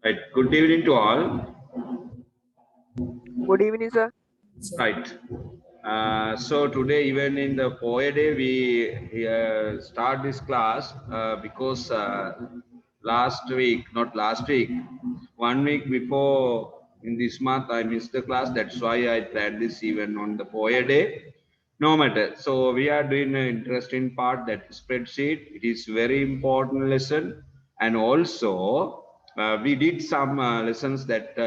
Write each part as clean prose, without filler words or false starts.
Right. Good evening to all. Good evening, sir. Right. So today, even in the POE day, we start this class because last week, not last week, 1 week before in this month, I missed the class. That's why I planned this even on the POE day. No matter. So we are doing an interesting part, that spreadsheet. It is very important lesson, and also we did some lessons that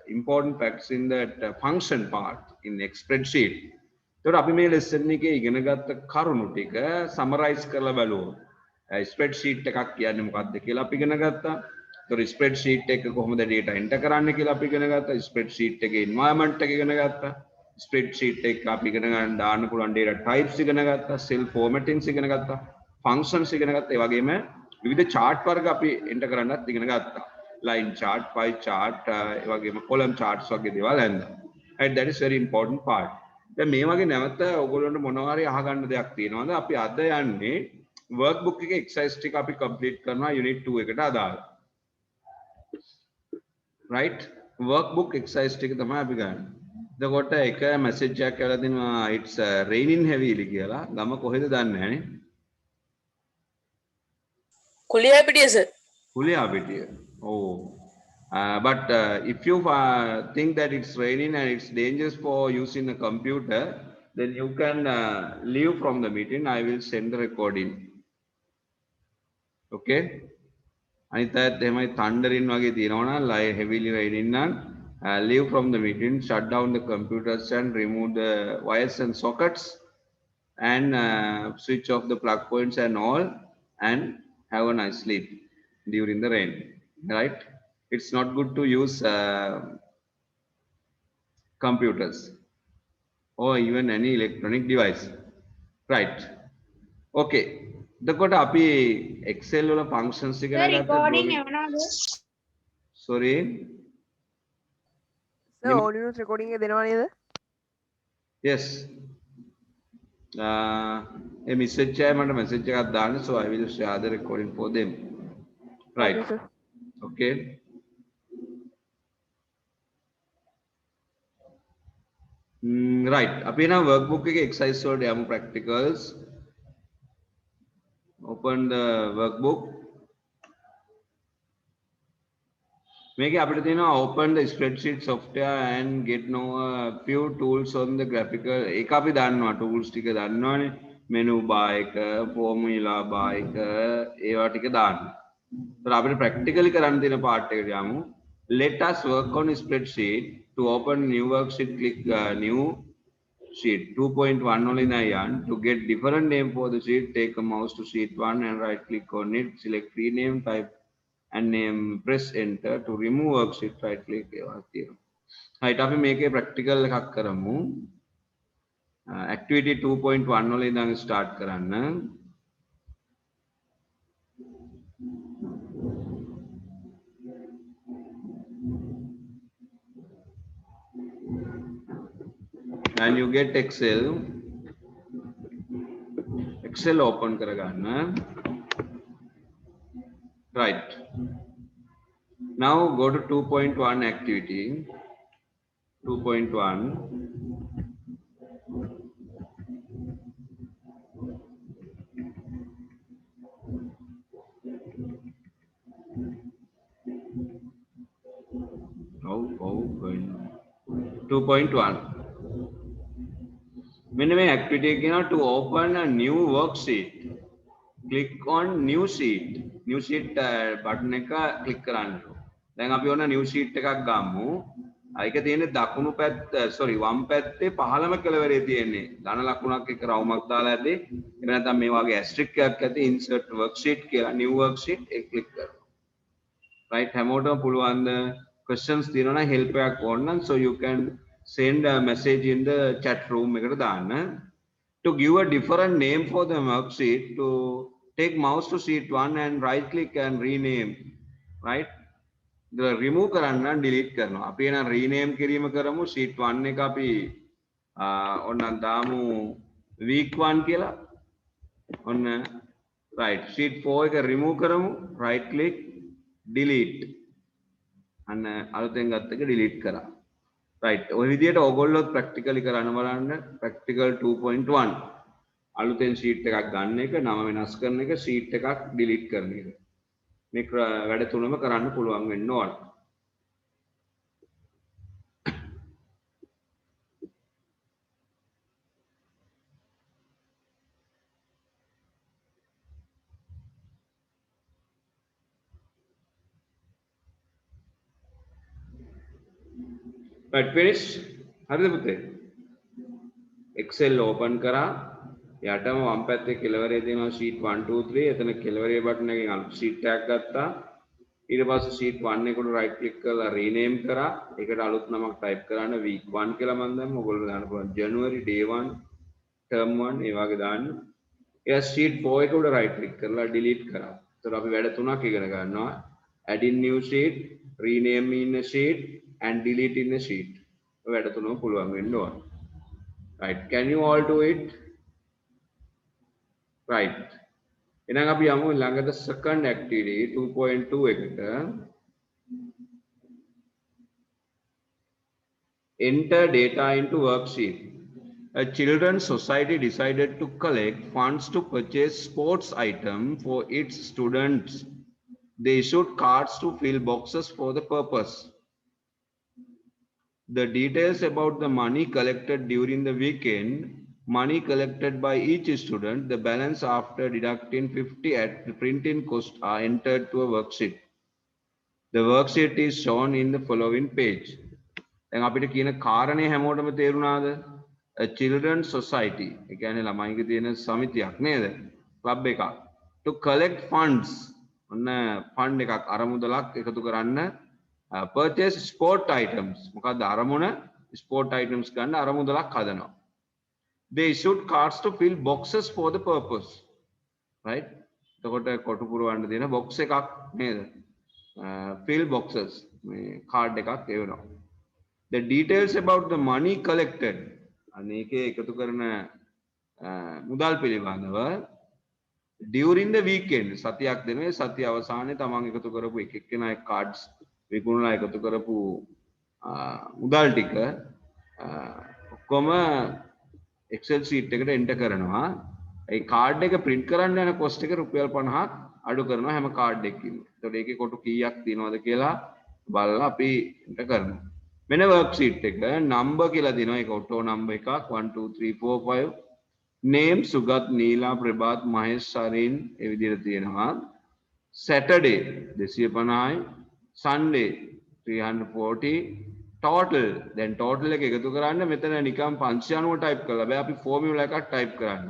important facts in that function part in the spreadsheet. එතකොට අපි මේ lesson එකේ ඉගෙන ගත්ත කරුණු ටික summarize කරලා බලුවොත් spreadsheet එකක් කියන්නේ මොකක්ද කියලා අපි ඉගෙන ගත්තා. ඒතකොට spreadsheet එක කොහොමද data enter කරන්න කියලා අපි ඉගෙන ගත්තා. spreadsheet එකේ environment එක ඉගෙන ගත්තා. spreadsheet එක අපි ඉගෙන ගන්න දාන්න පුළුවන් data types ඉගෙන ගත්තා. cell formattings ඉගෙන ගත්තා. functions ඉගෙන ගත්තා. ඒ වගේම විවිධ chart වර්ග අපි enter කරන්නත් ඉගෙන ගත්තා. line chart, pie chart, ඒ වගේම column charts වගේ දේවල් ඇන්දා. Right, that is very important part. දැන් මේ වගේ නැවත ඔයගොල්ලන්ට මොනවා හරි අහගන්න දෙයක් තියෙනවද? අපි අද යන්නේ workbook එකේ exercise ටික අපි complete කරනවා unit 2 එකට අදාළ. Right, workbook exercise ටික තමයි අපි ගන්න. එතකොට එක message එකක් කියලා දෙනවා it's raining heavily කියලා. ගම කොහෙද දන්නේ නැහැ නේ. Kuliyapitiya sir. Kuliyapitiya. Oh. But if you think that it's raining and it's dangerous for using a computer, then you can leave from the meeting. I will send the recording. Okay? අනිත් අයත් එහෙමයි thundering වගේ තියෙනවා නම් heavily raining නම් leave from the meeting, shut down the computers and remove the wires and sockets and switch off the plug points and all, and have a nice sleep during the rain. Right? It's not good to use computers or even any electronic device. Right? Okay. එතකොට අපි Excel වල functions ඉගෙන ගත්තා. recording එවනවද? Sorry. Sir, audio recording එක දෙනවා නේද? Yes. A message අය මට message එකක් දාන්න, so I will share the recording for them. Right. Okay, sir. Okay. Right. අපි එන workbook එකේ exercise වලට යමු practicals. Open the workbook. මේකේ අපිට තියෙනවා open the spreadsheet software and get know a few tools on the graphical. ඒක අපි දන්නවා tools ටික දන්නවනේ. menu bar එක, formula bar එක, ඒවා ටික දාන්න. So අපිට practically කරන්න තියෙන part එකට යමු. Let us work on a spreadsheet. To open new worksheet, click new sheet 2.1 only Nayan. To get different name for the sheet, take a mouse to sheet 1 and right click on it, select rename, type and name, press enter. To remove worksheet, right click. Right, අපි මේකේ practical එකක් කරමු. Activity 2.1 වල ඉඳන් start කරන්න. And you get Excel open කරගන්න. Right, now go to 2.1 activity 2.1. going 2.1. When we activity again to open a new worksheet, click on new sheet button එක click කරන්න. දැන් අපි ඔන්න new sheet එකක් ගමු. ඒක තියෙන්නේ දකුණු පැත්ත වම් පැත්තේ පහළම කෙළවරේ තියෙන්නේ. ධන ලකුණක් එක රවුමක් දාලා ඇති. එහෙම නැත්නම් මේ වගේ asterisk එකක් ඇති insert worksheet කියලා new worksheet එක click කරනවා. Right, හැමෝටම පුළුවන් questions තියෙනවා නම් help එකක් ඕන නම් so you can send a message in the chat room එකට දාන්න. To give a different name for the worksheet, to take mouse to sheet 1 and right click and rename. Right, the remove කරන්න delete කරනවා. අපි එන rename කිරීම කරමු. sheet 1 එක අපි ඔන්න දාමු week 1 කියලා ඔන්න right sheet 4 එක remove කරමු right click delete අන්න අලුතෙන් ගත්ත එක delete කරා right ඔය විදිහට ඕගොල්ලොත් practically කරන්න බලන්න practical 2.1 අලුතෙන් sheet එකක් ගන්න එක නම වෙනස් කරන එක sheet එකක් delete කරන එක මේ වැඩ තුනම කරන්න පුළුවන් වෙන්න ඕන right finish හරිද පුතේ Excel open කරා යටම වම් පැත්තේ කෙළවරේ දෙනවා sheet 1 2 3 එතන කෙළවරේ බටන් එකෙන් අලුත් sheet එකක් ගත්තා ඊට පස්සේ sheet 1 එකට right click කරලා rename කරා ඒකට අලුත් නමක් type කරන්න week 1 කියලා මම දැම්මා ඔයගොල්ලෝ දාන්න පුළුවන් January day 1 term 1 ඒ වගේ දාන්න ඊට sheet 4 එකට right click කරලා delete කරා එතකොට අපි වැඩ තුනක් ඉගෙන ගන්නවා add in new sheet rename in a sheet and delete in a sheet ඔය වැඩ තුනම පුළුවන් වෙන්න ඕන right can you all do it right එහෙනම් අපි යමු ළඟද second activity 2.2 එකට enter data into worksheet a children's society decided to collect funds to purchase sports item for its students they issued cards to fill boxes for the purpose the details about the money collected during the weekend money collected by each student the balance after deducting 50 at the printing cost are entered to a worksheet the worksheet is shown in the following page දැන් අපිට කියන කාරණේ හැමෝටම තේරුණාද a children's society ඒ කියන්නේ ළමයින්ගේ තියෙන සමිතියක් නේද club එකක් to collect funds ඔන්න ෆන්ඩ් එකක් අරමුදලක් එකතු කරන්න purchase sport items මොකක්ද අරමුණ sport items ගන්න අරමුදලක් හදනවා they issued cards to fill boxes for the purpose right එතකොට කොටු පුරවන්න දෙන box එකක් නේද fill boxes මේ card එකක් එවනවා the details about the money collected අනේකේ එකතු කරන මුදල් පිළිබඳව during the weekend සතියක් දෙනවා සතිය අවසානයේ තමන් එකතු කරපු එක එක්කෙනා cards විකුණලා එකතු කරපු මුදල් ටික ඔක්කොම Excel sheet එකට enter කරනවා. ඒ කාඩ් එක print කරන්න යන cost එක රුපියල් 50ක් අඩු කරනවා හැම කාඩ් එකකින්ම. එතකොට ඒකේ කොටු කීයක් තියෙනවද කියලා බලලා අපි enter කරනවා. මෙන්න worksheet එක number කියලා දෙනවා. ඒක auto number එකක් 1 2 3 4 5 name සුගත් නීලා ප්‍රභාත් මහේෂ් සරින් ඒ විදිහට තියෙනවා. Saturday 250යි Sunday 340 total දැන් total එක එකතු කරන්න මෙතන නිකන් 590 type කරලා බෑ අපි formula එකක් type කරන්න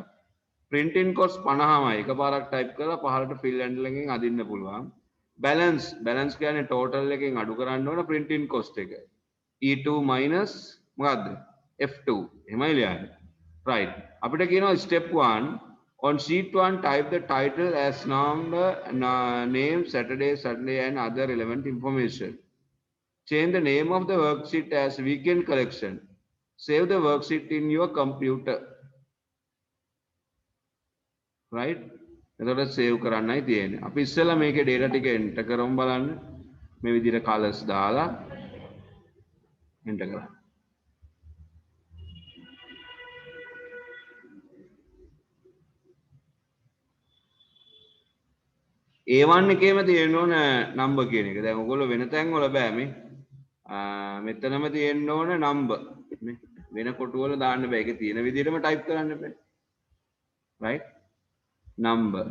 printing cost 50යි එකපාරක් type කරලා පහළට fill handle එකෙන් අදින්න පුළුවන් balance කියන්නේ total එකෙන් අඩු කරන්න ඕන printing cost එක E2 minus මොකද්ද F2 එහෙමයි ලියන්නේ right අපිට කියනවා step 1 on sheet 1 type the title as number name Saturday Sunday and other relevant information change the name of the worksheet as weekend collection save the worksheet in your computer right එතකොට save කරන්නයි තියෙන්නේ අපි ඉස්සෙල්ලා මේකේ data ටික enter කරමු බලන්න මේ විදිහට colors දාලා enter කරන්න A1 එකේම තියෙන්න ඕන number කියන එක. දැන් ඔයගොල්ලෝ වෙන තැන් වල බෑ මේ. මෙතනම තියෙන්න ඕන number. නේ. වෙන කොටු වල දාන්න බෑ. ඒක තියෙන විදිහටම type කරන්න බෑ. right? number.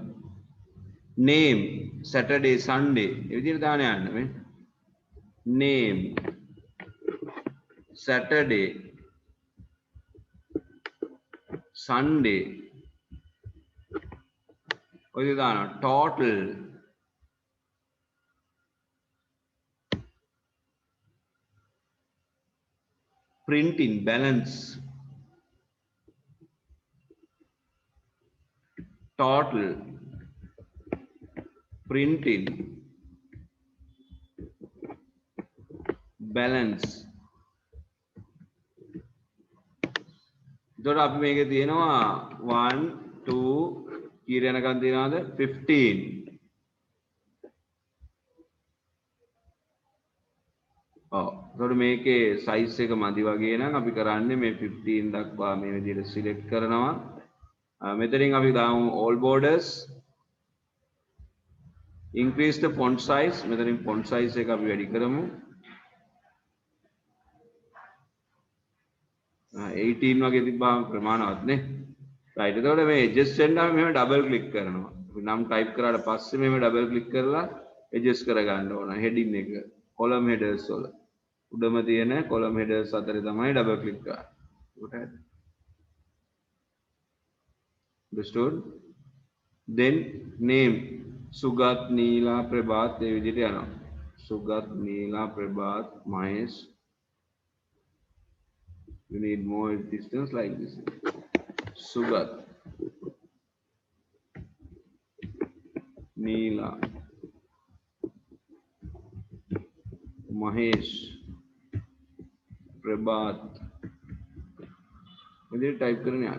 name Saturday Sunday. ඒ විදිහට දාන්න යන්න මේ. name Saturday Sunday ඔය දානවා total printing balance total printing balance එතකොට අපි මේකේ තියෙනවා 1 2 කීර යනකම් තියනවාද 15. ඔව්. එතකොට මේකේ size එක මදි වගේ නම් අපි කරන්නේ මේ 15 දක්වා මේ විදිහට select කරනවා. මෙතනින් අපි දාමු all borders. Increase the font size. මෙතනින් font size එක අපි වැඩි කරමු. 18 වගේ තිබ්බාම ප්‍රමාණවත් නේ. right. එතකොට මේ adjust වෙන්න අපි මෙහෙම double click කරනවා. අපි නම් type කරාට පස්සේ මෙහෙම double click කරලා adjust කර ගන්න ඕන heading එක. column headers වල. උඩම තියෙන column headers අතරේ තමයි double click කරන්නේ. Understood? Then name Sugat, Neela, Prabhat ඒ විදිහට යනවා. Sugat, Neela, Prabhat, Mahesh. You need more distance like this. Sugat, Neela, Mahesh, Prabhat. इधर टाइप करने आ.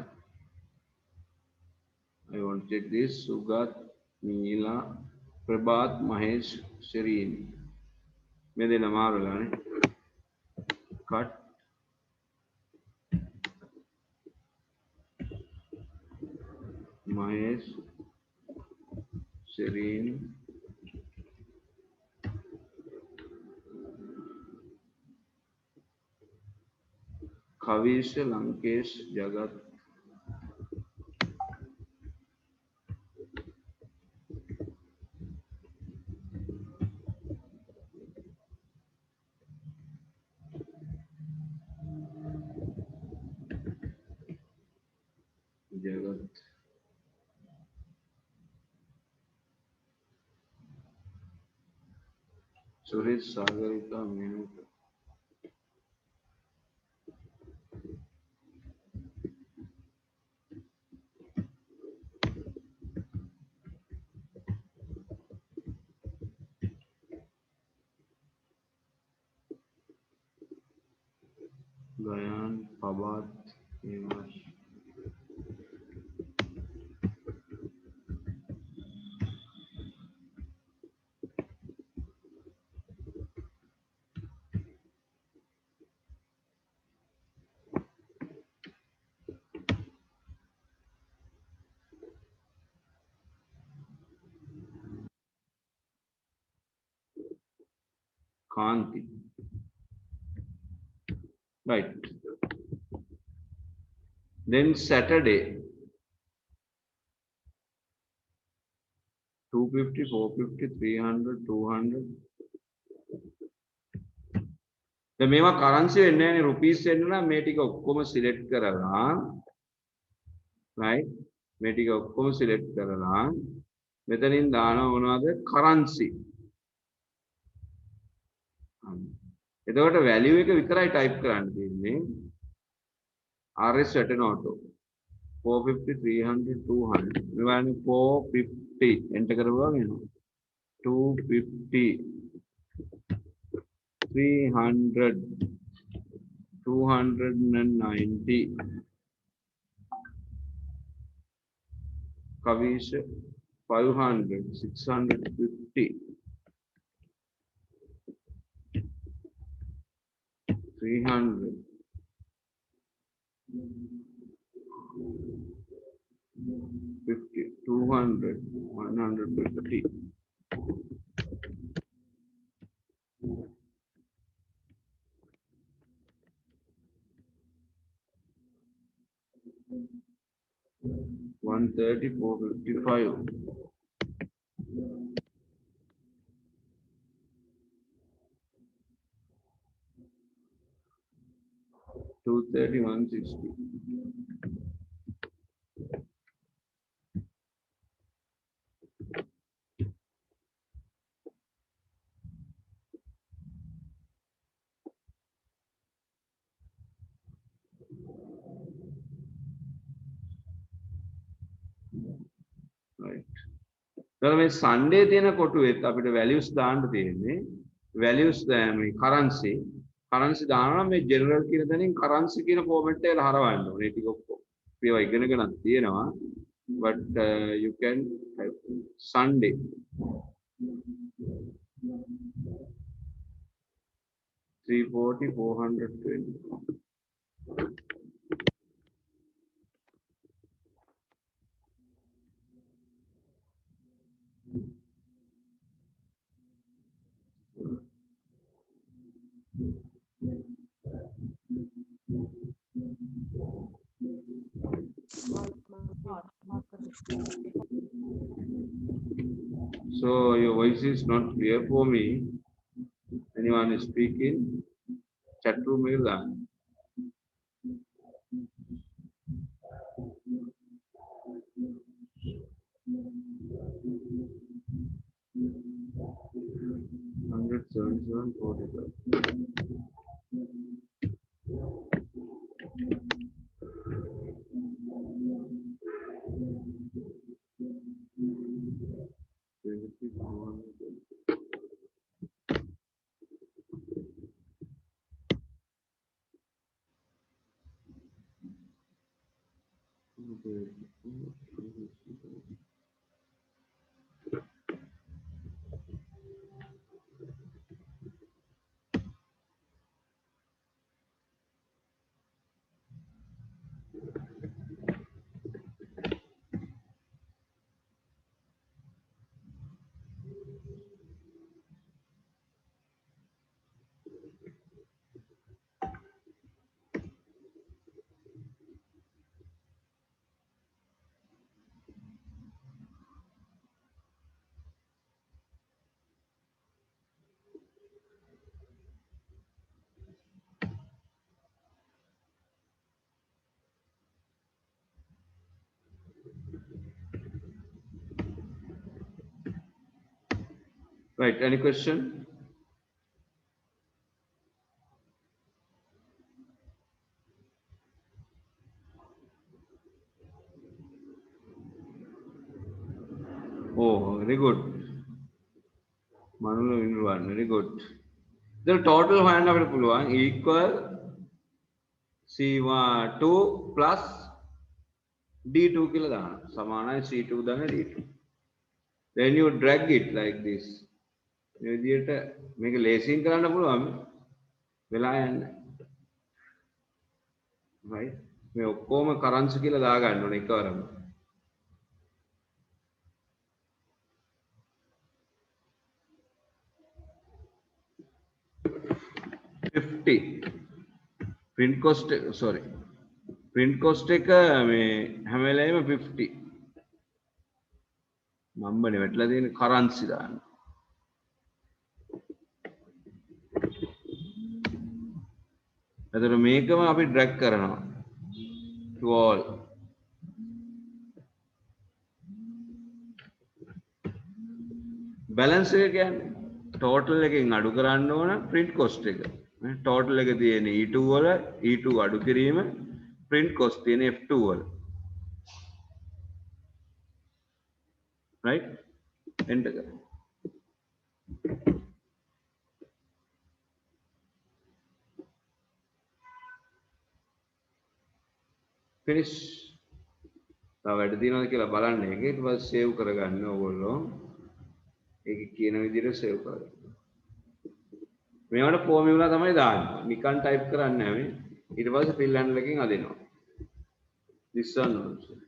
I want to check this. Sugat, Neela, Prabhat, Mahesh, Shireen. मेरे नाम आ रहा है. Cut. Mahesh, Shireen, Kavish, Lankesh, Jagat. Jagat. Suresh, Sagarika, Menuka. Gayan, Pabat, Nivash. Kanti. Right. Then Saturday. 250, 450, 300, 200. දැන් මේවා currency වෙන්නේ නැහැ නේ rupees වෙන්න නම් මේ ටික ඔක්කොම select කරලා right මේ ටික ඔක්කොම select කරලා මෙතනින් දානවා මොනවද currency. එතකොට value එක විතරයි type කරන්න තියෙන්නේ. RS pattern auto 450 300 200 මෙවන්නේ 450 enter කරපුවාම එනවා 250 300 290 Kavish 500 650 300 50 200 150 130 455 230 160 right. So මේ Sunday තියෙන කොටුවෙත් අපිට values දාන්න තියෙන්නේ values මේ currency දානවා මේ general කියන තැනින් currency කියන format එකට හරවන්න ඕනේ ටික ඔක්කොම ඒවා ඉගෙන ගන්නත් තියෙනවා. But you can type Sunday. Three 420. So your voice is not clear for me. Anyone is speaking? Chat room is on. Hundred 77 Right, any question? Oh, very good. Manula one, very good. The total හොයන්න අපිට පුළුවන් equal C2 plus D2 කියලා දාන්න. සමානයි C2 දාන්න D2. Then you drag it like this. මේ විදිහට මේක ලේසියෙන් කරන්න පුළුවන්. වෙලා යන්නේ. Right? මේ ඔක්කොම currency කියලා දා ගන්න ඕනේ එකවරම. 50 print cost sorry print cost එක මේ හැම වෙලේම 50 නම්බරේ වැටලා තියෙන currency දාන්න. එතකොට මේකම අපි drag කරනවා to all. balance එක කියන්නේ total එකෙන් අඩු කරන්න ඕන print cost එක. total එක තියෙන E2 වල E2 අඩු කිරීම print cost තියෙන F2 වල. right? enter කරන්න. finish. තව වැඩ තියෙනවද කියලා බලන්න එක. ඊට පස්සේ save කරගන්න ඕගොල්ලෝ. ඒක කියන විදිහට save කරගන්න. මේවට formula තමයි දාන්නේ. නිකන් type කරන්නේ නැහැ. ඊට පස්සේ fill handle එකකින් අදිනවා. this one also.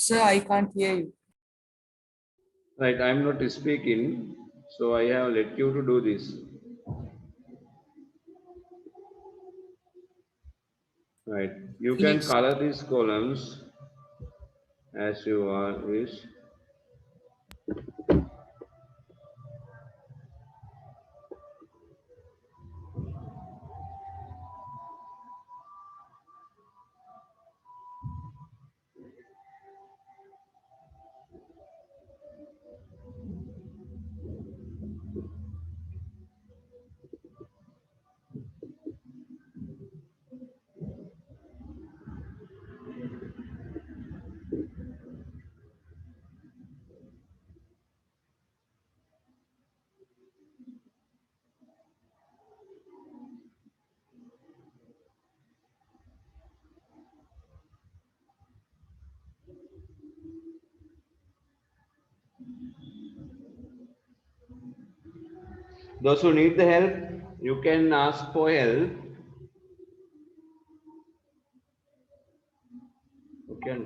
Sir, I can't hear you. Right, I'm not speaking, so I have let you to do this. Right, you can Yes. color these columns as you wish. Those who need the help, you can ask for help. Okay.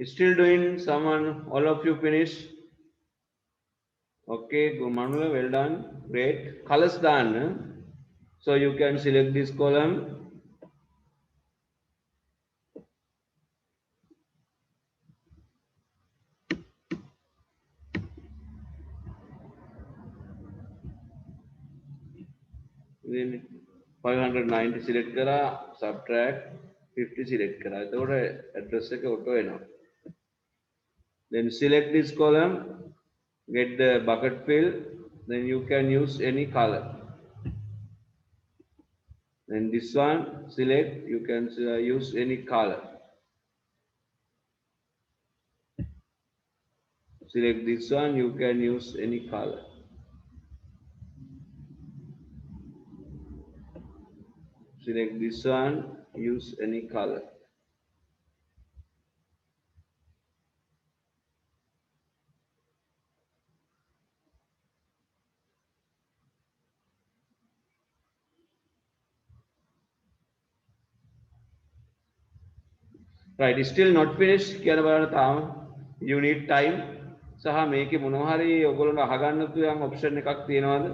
Still doing someone, all of you finish? Okay, Manula, well done. Great. Colors done. So you can select this column. Then 590 select करा, subtract 50 select करा. तो address के auto है ना. Then select this column, get the bucket fill. Then you can use any color. Then this one, select, you can use any color. select this one, you can use any color. Select this one, use any color. Right, it's still not finished. කියන බලන්න තාම you need time. සහ මේකේ මොනවා හරි ඔයගොල්ලෝ අහගන්න පුළුවන් option එකක් තියෙනවද?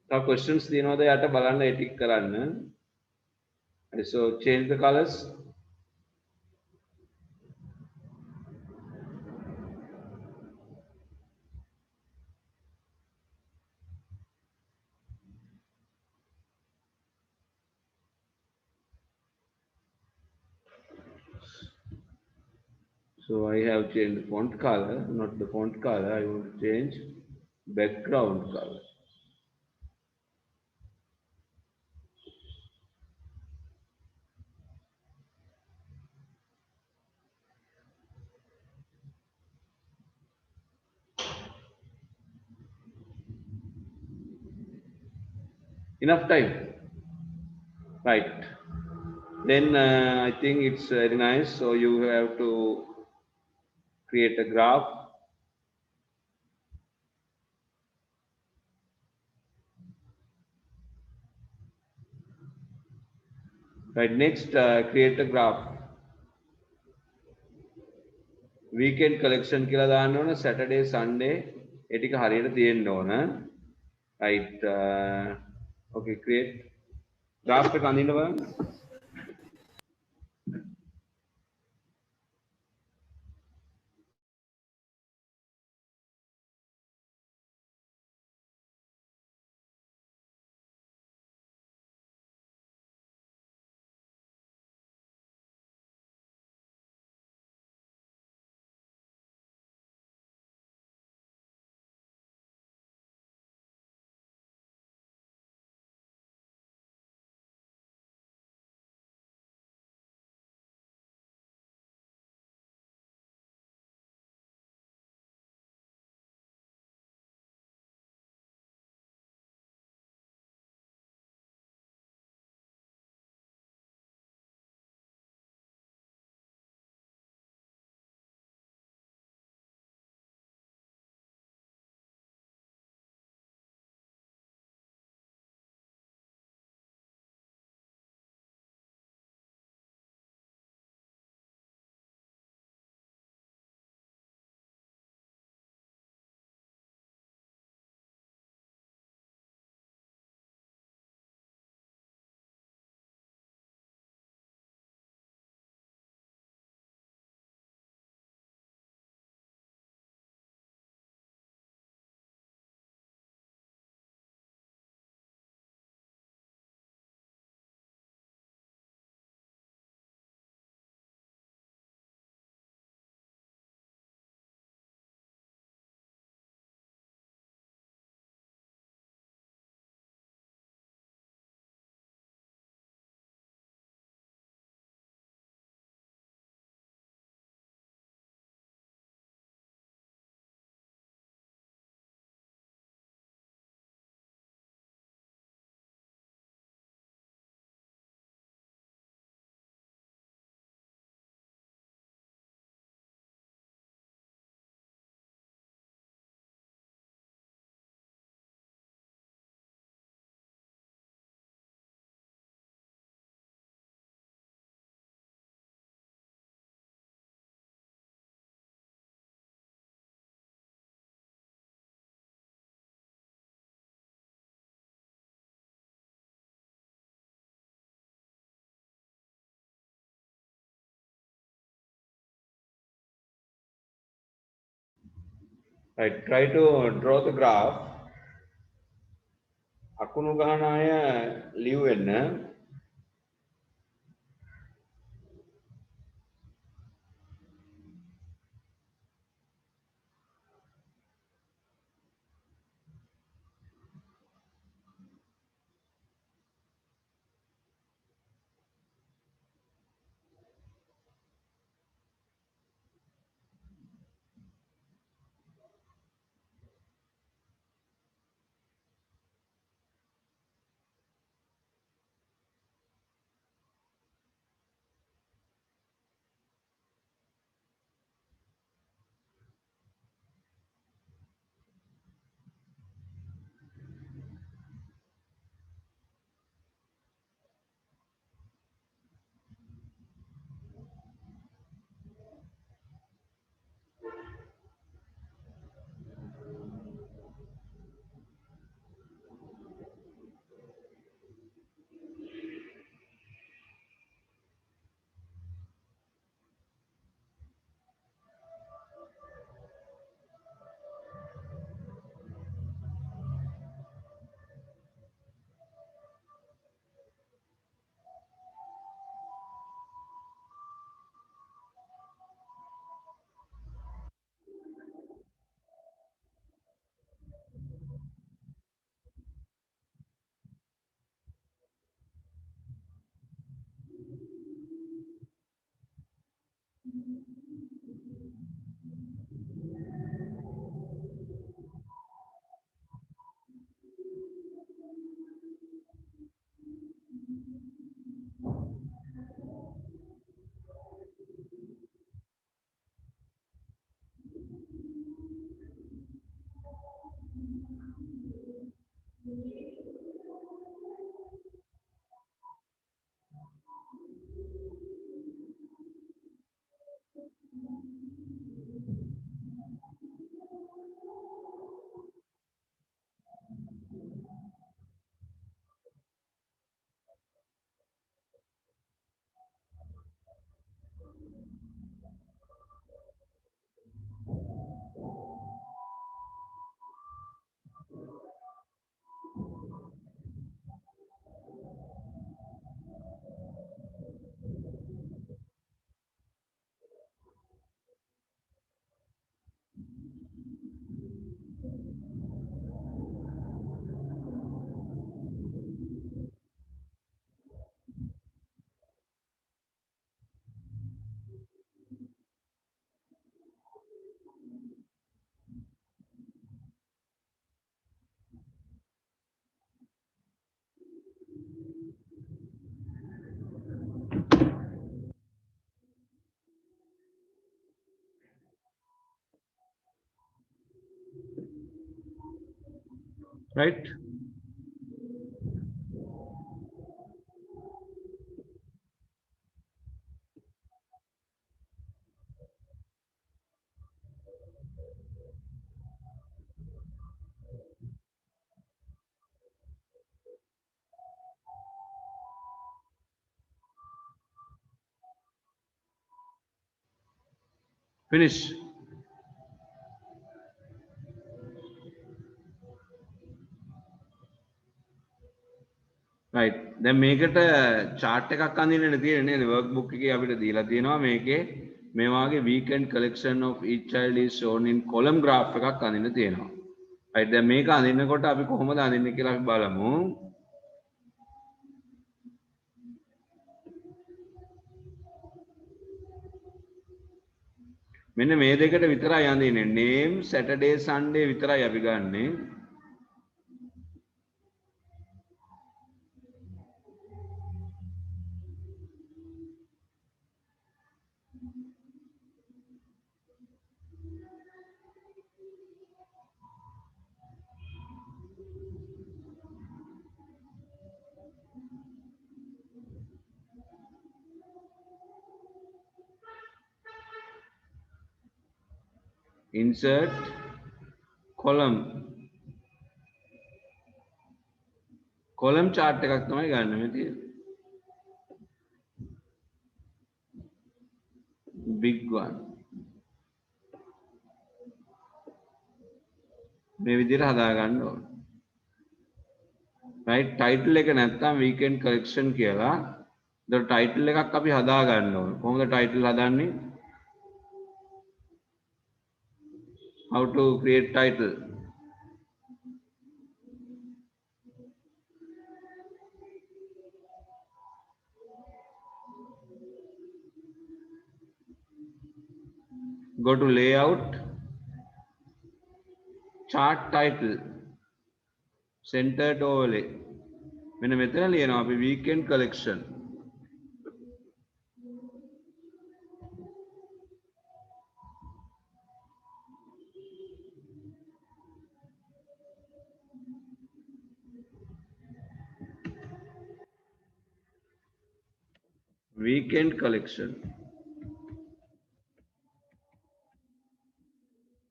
තව questions තියෙනවද යට බලන්න edit කරන්න. So change the colors. So I have changed the font color, not the font color. I want to change background color. Enough time, right? Then I think it's very nice. So you have to create a graph. Right, next create a graph. Weekend collection කියලා දාන්න ඕන. Saturday, Sunday ඒ ටික හරියට තියෙන්න ඕන. Right, okay, create graph එක අඳින්න බලන්න. Right, try to draw the graph. අකුණු ගහන අය ලියවෙන්න. right? Finish. right. දැන් මේකට chart එකක් අඳින්න තියෙන්නේ නේද? workbook එකේ අපිට දීලා තියෙනවා මේකේ මේ වාගේ weekend collection of each child is shown in column graph එකක් අඳින්න තියෙනවා. right. දැන් මේක අඳින්නකොට අපි කොහොමද අඳින්නේ කියලා අපි බලමු. මෙන්න මේ දෙකට විතරයි අඳින්නේ. name Saturday Sunday විතරයි අපි ගන්නෙ. insert column chart එකක් තමයි ගන්න මේ තියෙන්නේ. big one මේ විදිහට හදා ගන්න ඕන. right. title එක නැත්තම් weekend collection කියලා. ඒතර title එකක් අපි හදා ගන්න ඕන. කොහොමද title හදන්නේ? how to create title? go to layout, chart title, centered overlay. මෙන්න මෙතන ලියනවා අපි weekend collection. weekend collection.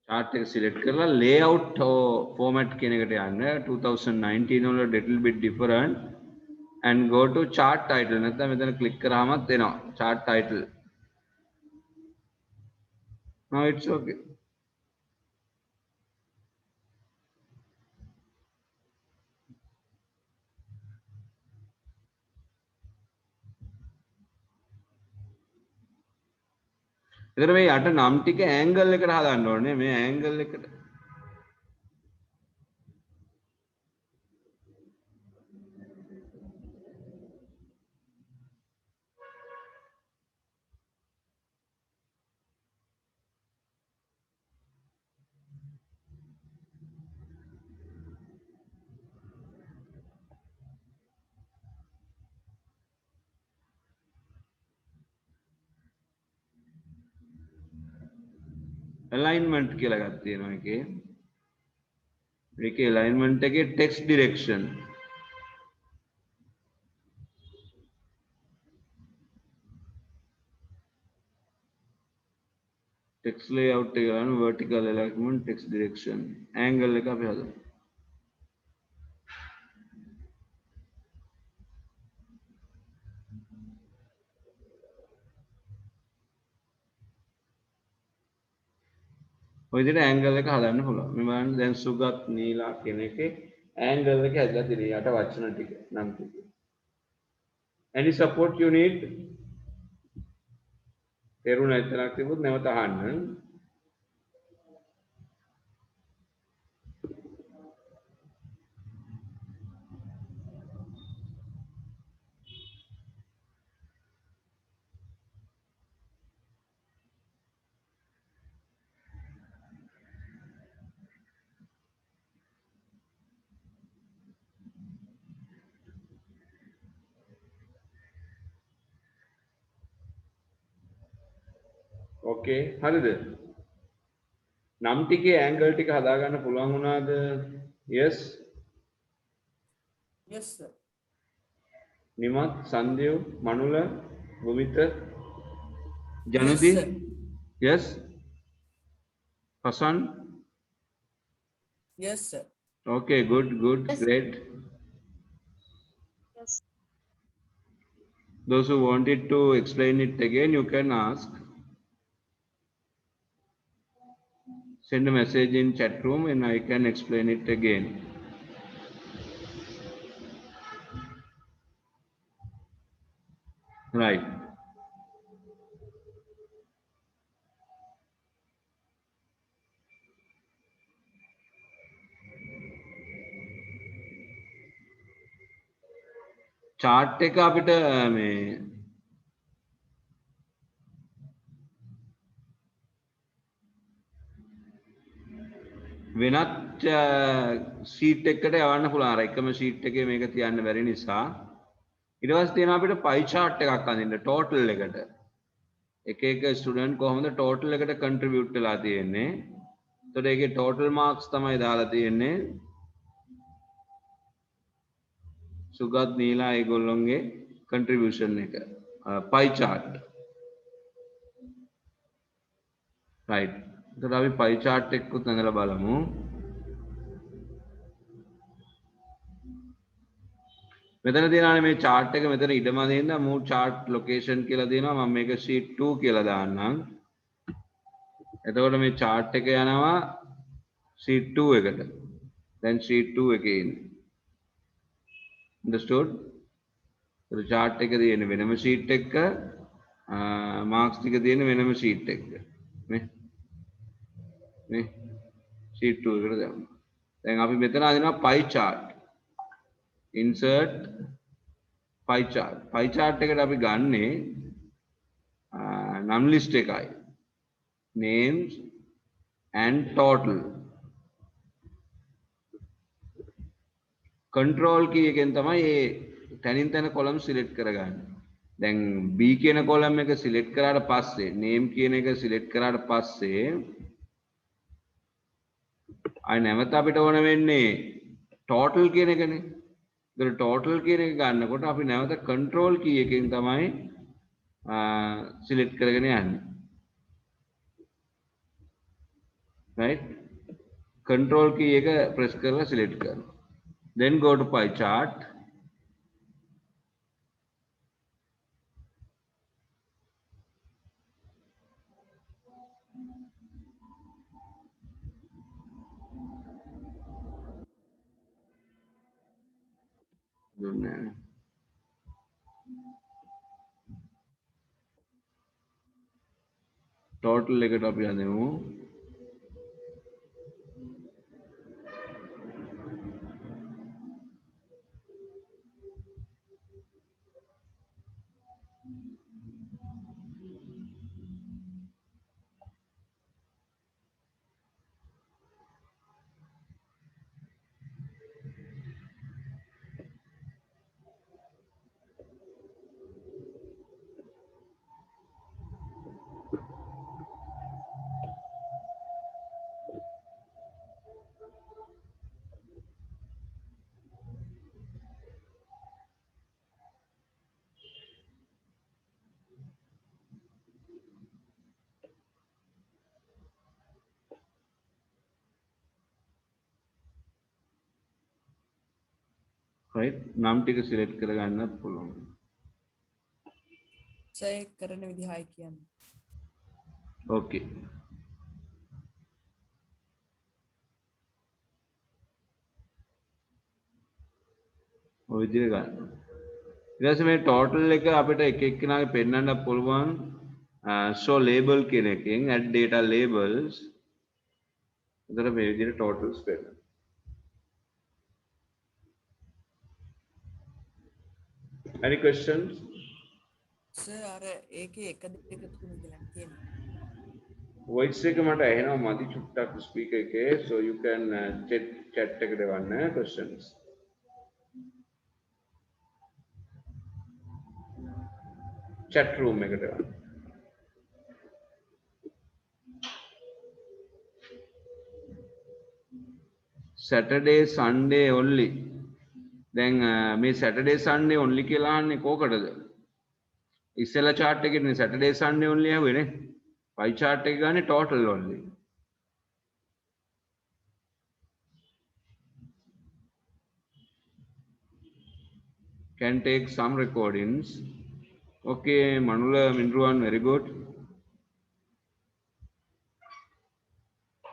chart එක select කරලා layout format කියන එකට යන්න. 2019 වල little bit different and go to chart title. නැත්නම් මෙතන click කරාමත් එනවා chart title. now it's okay. එතන මේ යට නම් ටික angle එකට හදන්න ඕනේ. මේ angle එකට alignment කියලා එකක් තියෙනවා එකේ. මේකේ alignment එකේ text direction. text layout එක ගන්න vertical alignment text direction angle එක අපි හදමු. ඔය විදිහට angle එක හදන්න පුළුවන්. මේ බලන්න දැන් සුගත් නීලා කියන එකේ angle එක හැදලා තියෙනවා යට වචන ටික නම් ටික. any support you need? තේරුණා එතනක් තිබුත් නැවත අහන්න. okay හරිද? නම් ටිකේ angle ටික හදා ගන්න පුළුවන් වුණාද? yes Yes, sir. Nimat, Sandhu, Manula, Bhumita, Yes, Januti? sir. Yes? Hasan? Yes, sir. Okay, good, great. Yes. Those who wanted to explain it again, you can ask. Send a message in chat room and I can explain it again. Right. chart එක අපිට මේ වෙනත් sheet එකකට යවන්න පුළුවන්. අර එකම sheet එකේ මේක තියන්න බැරි නිසා. ඊට පස්සේ තියෙනවා අපිට pie chart එකක් අඳින්න total එකට. එක එක ස්ටුඩන්ට් කොහොමද total එකට contribute වෙලා තියෙන්නේ. එතකොට ඒකේ total marks තමයි දාලා තියෙන්නේ. සුගත් නීලා ඒගොල්ලොන්ගේ contribution එක. pie chart. right. එතකොට අපි pie chart එකකුත් නැගලා බලමු. මෙතන තියෙනවානේ මේ chart එක මෙතන ඉඩම දෙන්න move chart location කියලා දෙනවා මම මේක sheet 2 කියලා දාන්නම්. එතකොට මේ chart එක යනවා sheet 2 එකට. දැන් sheet 2 එකේ ඉන්නේ. understood? ඒ chart එක තියෙන වෙනම sheet එකක marks ටික තියෙන වෙනම sheet එකක. නේ sheet 2 එකට දාමු. දැන් අපි මෙතන අදිනවා pie chart. insert pie chart. pie chart එකට අපි ගන්නේ num list එකයි. names and total. control key එකෙන් තමයි මේ තනින් තන column select කරගන්නේ. දැන් B කියන column එක select කරාට පස්සේ name කියන එක select කරාට පස්සේ ආයි නැවත අපිට ඕන වෙන්නේ total කියන එකනේ. ඒතර total කියන එක ගන්නකොට අපි නැවත control key එකෙන් තමයි select කරගෙන යන්නේ. right? control key එක press කරලා select කරනවා. then go to pie chart. total එකට අපි යමු. right? නම් ටික select කරගන්නත් පුළුවන්. සර් ඒක කරන විදිහයි කියන්නේ. okay. ඔය විදිහට ගන්න. ඊට පස්සේ මේ total එක අපිට එක එක්කෙනාගේ පෙන්වන්න පුළුවන් show label කියන එකෙන් add data labels. එතකොට මේ විදිහට totals පෙන්නනවා. any questions? සර් අර ඒකේ 1 2 3 කියලා තියෙනවා. voice එක මට ඇහෙනවා මදි චුට්ටක් speaker එකේ, so you can chat එකට එවන්න questions. chat room එකට එවන්න. Saturday Sunday only දැන් මේ Saturday Sunday only කියලා අහන්නේ කෝකටද? ඉස්සෙල්ලා chart එකේ Saturday Sunday only ආවේ නේ. pie chart එක ගන්නේ total only. Can take some recordings. Okay, Manula Mindruan, very good.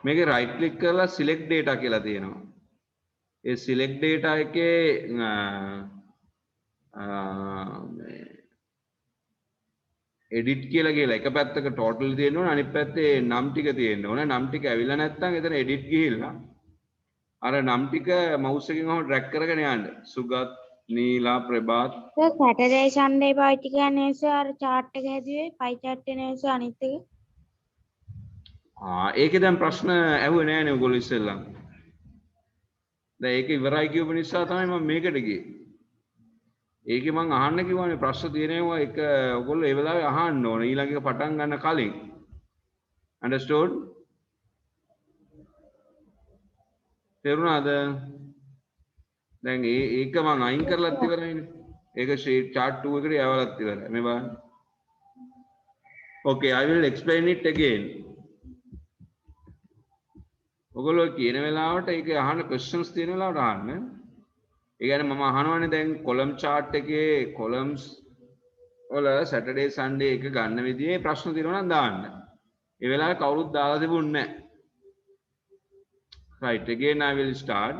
මේක right click කරලා select data කියලා තියෙනවා. ඒ select data එකේ edit කියලා එක පැත්තක total තියෙන්න ඕන අනිත් පැත්තේ නම් ටික තියෙන්න ඕන. නම් ටික ඇවිල්ලා නැත්නම් එතන edit ගිහිල්ලා අර නම් ටික mouse එකෙන් ඔහොම drag කරගෙන යන්න. සුගත්, නීලා, ප්‍රභාත්. Saturday Sunday පාවිච්චි කරන්නේ සර් chart එක හැදුවේ pie chart එක නේ සර් අනිත් එක. ඒකේ දැන් ප්‍රශ්න ඇහුවේ නෑනේ ඔයගොල්ලෝ ඉස්සෙල්ලා. දැන් ඒක ඉවරයි කියපු නිසා තමයි මම මේකට ගියේ. ඒකේ මම අහන්න කිව්වනේ ප්‍රශ්න තියෙනවා එක ඔයගොල්ලෝ ඒ වෙලාවේ අහන්න ඕන ඊළඟ එක පටන් ගන්න කලින්. Understood? තේරුණාද? දැන් ඒක මම අයින් කරලත් ඉවරයිනේ. ඒක sheet chart 2 එකට යවලත් ඉවරයි. මේ බලන්න. Okay, I will explain it again. ඔයගොල්ලෝ කියන වෙලාවට ඒක අහන්න questions තියෙන වෙලාවට අහන්න. ඒ කියන්නේ මම අහනවානේ දැන් column chart එකේ columns වල Saturday Sunday එක ගන්න විදිහේ ප්‍රශ්න තියෙනවා නම් දාන්න. ඒ වෙලාවේ කවුරුත් දාලා තිබුණේ නැහැ. Right, again I will start.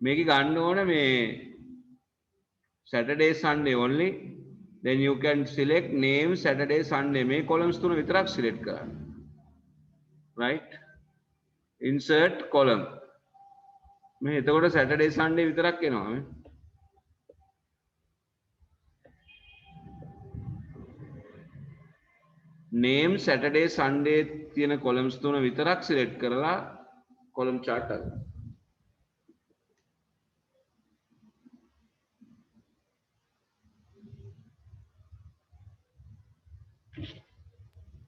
මේක ගන්න ඕනේ මේ Saturday Sunday only. Then you can select name Saturday Sunday. මේ columns තුන විතරක් select කරන්න. Right? Insert column. මේ එතකොට Saturday Sunday විතරක් එනවා මේ. Name Saturday Sunday තියෙන columns තුන විතරක් select කරලා column chart එක.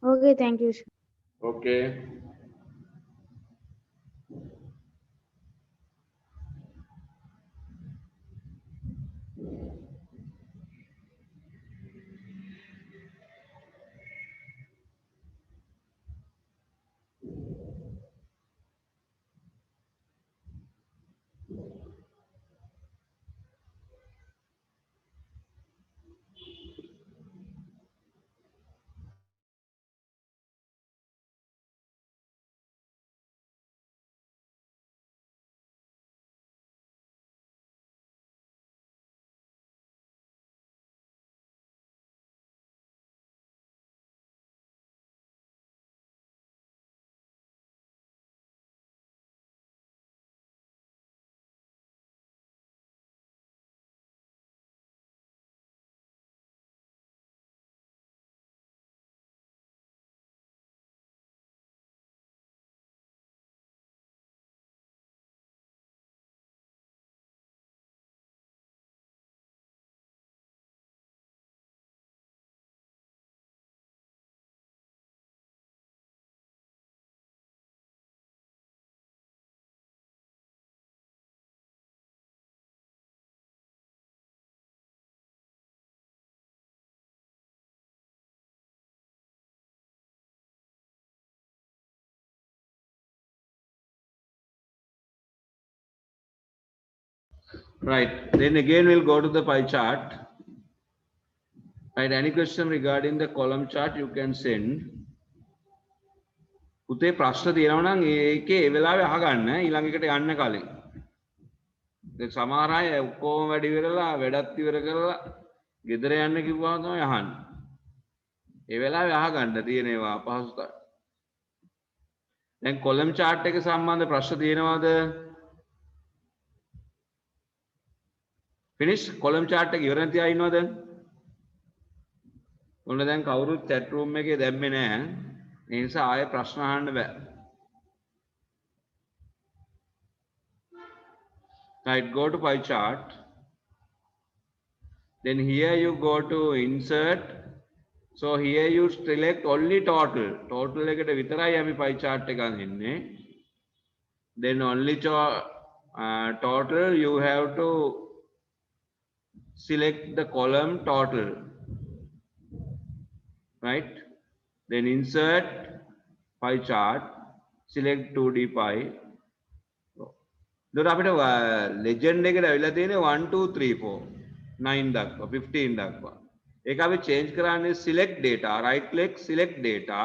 Okay, thank you sir. Okay. Right, then again we'll go to the pie chart. Right, any question regarding the column chart you can send. පුතේ ප්‍රශ්න තියෙනවා නම් ඒකේ ඒ වෙලාවේ අහගන්න ඊළඟ එකට යන්න කලින්. දැන් සමහර අය ඔක්කොම වැඩි ඉවරලා වැඩත් ඉවර කරලා ගෙදර යන්න කිව්වම තමයි අහන්නේ. ඒ වෙලාවේ අහගන්න තියෙන ඒවා අපහසුතාවය. දැන් column chart එක සම්බන්ධ ප්‍රශ්න තියෙනවද? Finish column chart එක ඉවර නැති අය ඉන්නවද? ඔන්න දැන් කවුරුත් chat room එකේ දැම්මේ නැහැ. ඒ නිසා ආයෙ ප්‍රශ්න අහන්න බෑ. Right, go to pie chart. Then here you go to insert. So here you select only total. Total එකට විතරයි අපි pie chart එක ගන්නේ. Then only total, you have to select the column total, right? Then insert pie chart, select 2D pie. එතකොට අපිට legend එකට ඇවිල්ලා තියෙන්නේ 1 2 3 4 9 දක්වා 15 දක්වා. ඒක අපි change කරන්නේ select data, right click select data.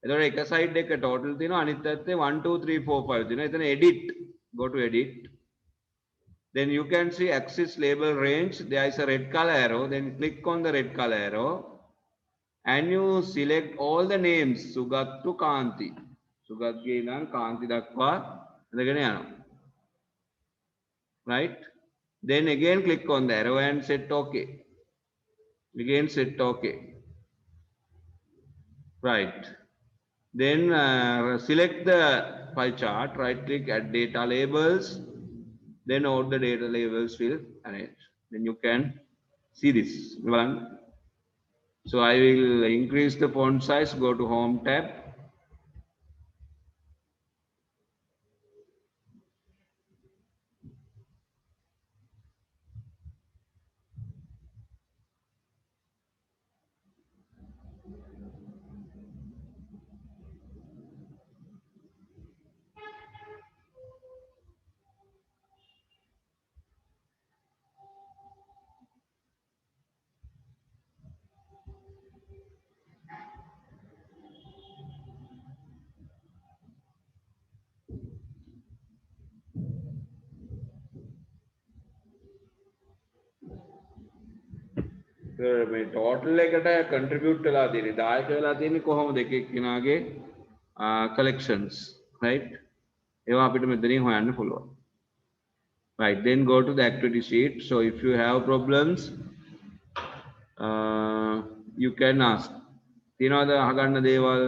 එතකොට එක side එක total තියෙනවා, අනිත් පැත්තේ 1 2 3 4 5 තියෙනවා. එතන edit, go to edit. Then you can see axis label range. There is a red color arrow. Then click on the red color arrow and you select all the names Sugat to Kanti. Sugat ගේ ඉඳන් කාන්ති දක්වා ඉඳගෙන යනවා. Right? Then again click on the arrow and set OK. Again set OK. Right. Then select the pie chart, right click, add data labels. Then all the data labels will arrange. Then you can see this one. So I will increase the font size, go to home tab. මේ total එකට contribute වෙලා තියෙන්නේ දායක වෙලා තියෙන්නේ කොහොමද එක එක්කිනාගේ collections, right? ඒවා අපිට මෙතනින් හොයන්න පුළුවන්. Right, then go to the activity sheet. So if you have problems, you can ask. තියනවාද අහගන්න දේවල්?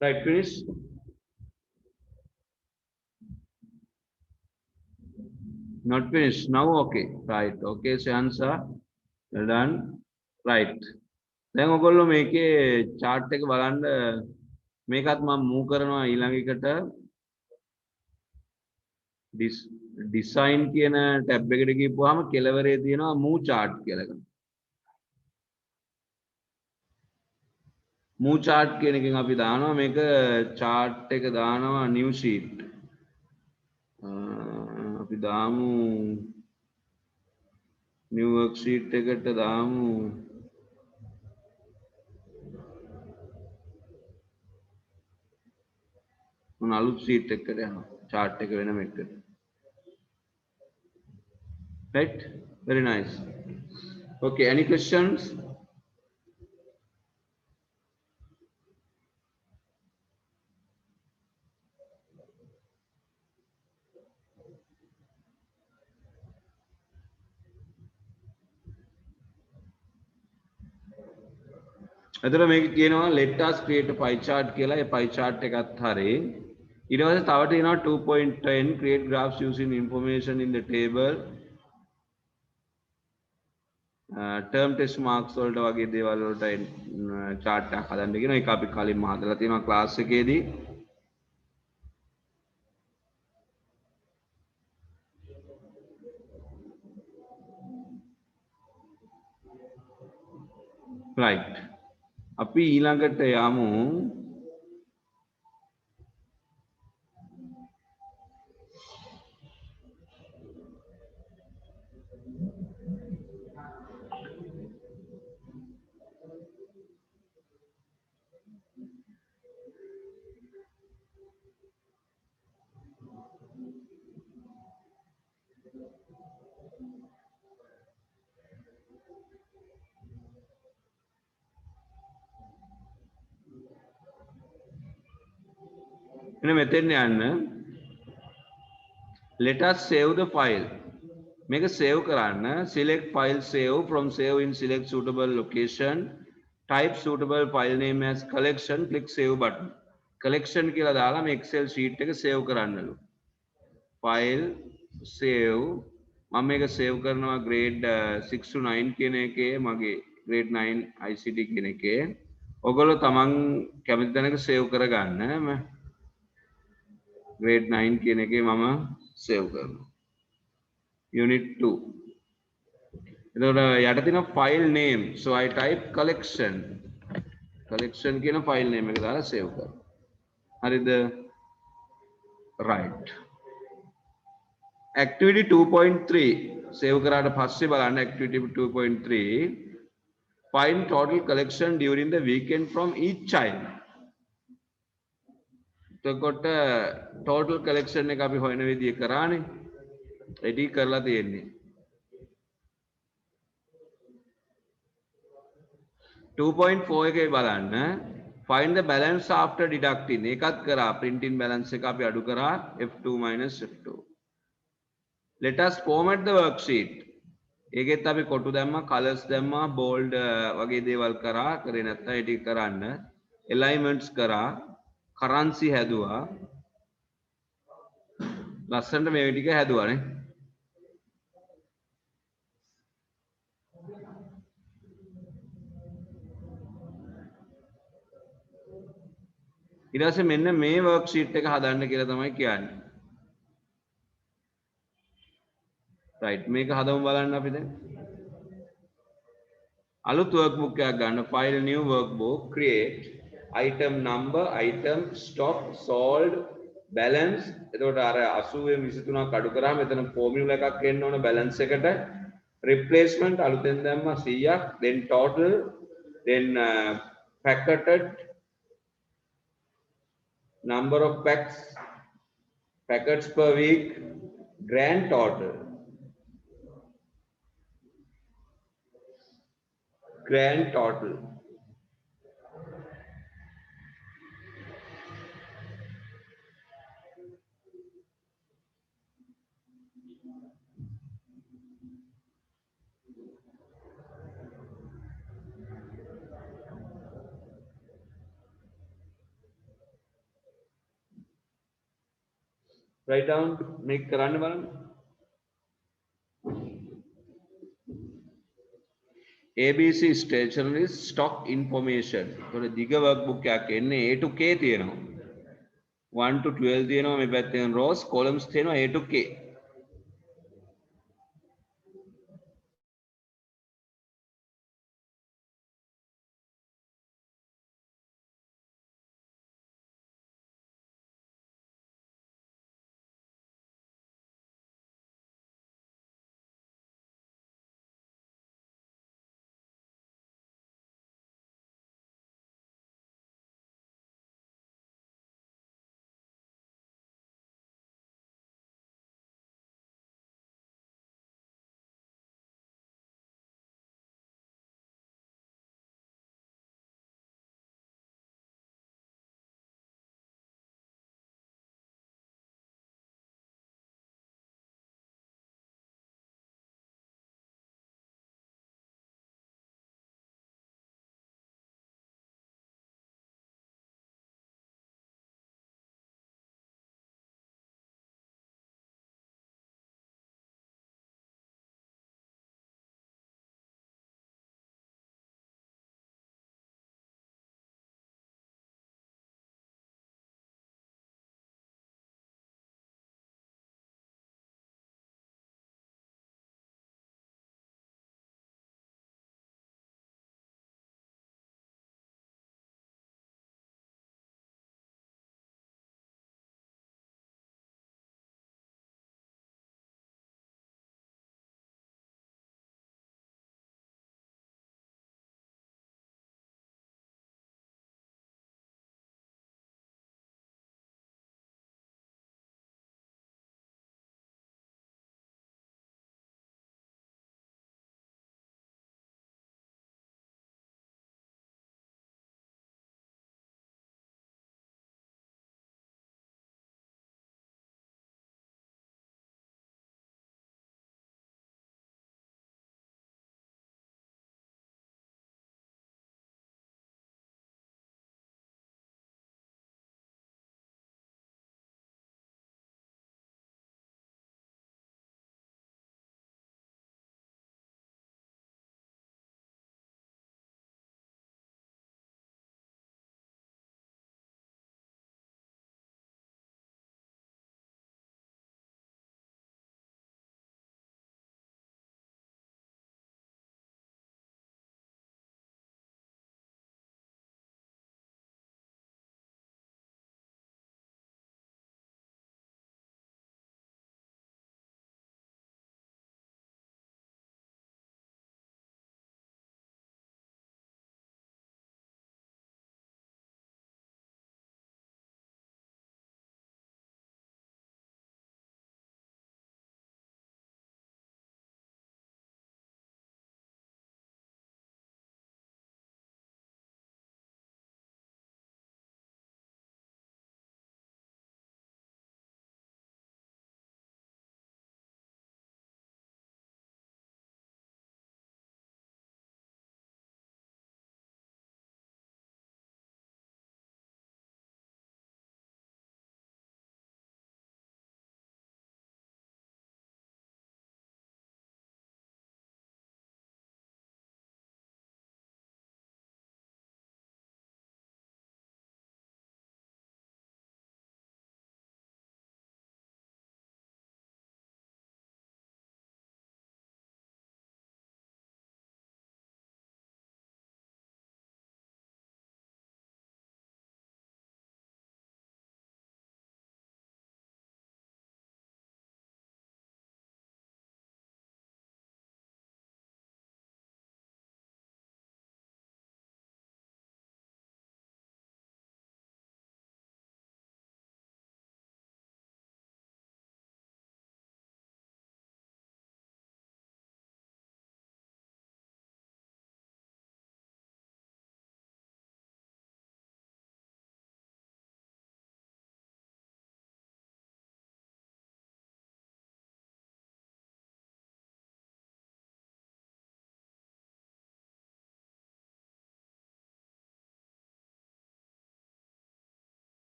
Right, finish. Not finished. Now, okay. Right. Okay, Shansa. Well done. Right. දැන් ඔයගොල්ලෝ මේකේ chart එක බලන්න මේකත් මම move කරනවා ඊළඟ එකට design කියන tab එකට ගිහුවාම කෙලවරේ තියෙනවා move chart කියලා එකක්. move chart කියන එකෙන් අපි දානවා මේක chart එක දානවා new sheet. අපි දාමු new worksheet එකට දාමු මොන අලුත් sheet එකකට යනවා chart එක වෙනම එකට. Right? Very nice. Okay, any questions? එතකොට මේක කියනවා let us create a pie chart කියලා. ඒ pie chart එකත් හරි. ඊට පස්සේ තව තියෙනවා 2.10 create graphs using information in the table. term test marks වලට වගේ දේවල් වලට chart එකක් හදන්න කියනවා. ඒක අපි කලින්ම හදලා තියෙනවා class එකේදී. right. අපි ඊළඟට යමු එන මෙතෙන් යන්න let us save the file මේක save කරන්න select file save from save in select suitable location type suitable file name as collection click save button collection කියලා දාලා මේ excel sheet එක save කරන්නලු file save මම මේක save කරනවා grade 6 to 9 කියන එකේ මගේ grade 9 ICT කියන එකේ ඔයගොල්ලෝ තමන් කැමති තැනක save කරගන්න grade 9 කියන එකේ මම save කරනවා unit 2 එතකොට යට තියෙන file name so I type collection කියන file name එක දාලා save කරනවා හරිද right activity 2.3 save කරාට පස්සේ බලන්න activity 2.3 find total collection during the weekend from each child එතකොට total collection එක අපි හොයන විදිය කරානේ ready කරලා තියෙන්නේ 2.4 එකේ බලන්න find the balance after deducting ඒකත් කරා printing balance එක අපි අඩු කරා F2 minus F2 let us format the worksheet ඒකෙත් අපි කොටු දැම්මා colors දැම්මා bold වගේ දේවල් කරා කරේ නැත්නම් ඒ ටික කරන්න alignments කරා currency හැදුවා ලස්සනට මේ ටික හැදුවානේ ඊට පස්සේ මෙන්න මේ worksheet එක හදන්න කියලා තමයි කියන්නේ right මේක හදමු බලන්න අපි දැන් අලුත් workbook එකක් ගන්න file new workbook create item number item stock sold balance එතකොට අර 80 23ක් අඩු කරාම එතන formula එකක් එන්න ඕන balance එකට replacement අලුතෙන් දැම්මා 100ක් then total then packeted number of packets per week grand total write down make කරන්න බලන්න ABC stationery stock information. ඒතකොට දිග workbook එකක් එන්නේ A to K තියෙනවා. 1 to 12 තියෙනවා මේ පැත්තෙන් rows columns තියෙනවා A to K.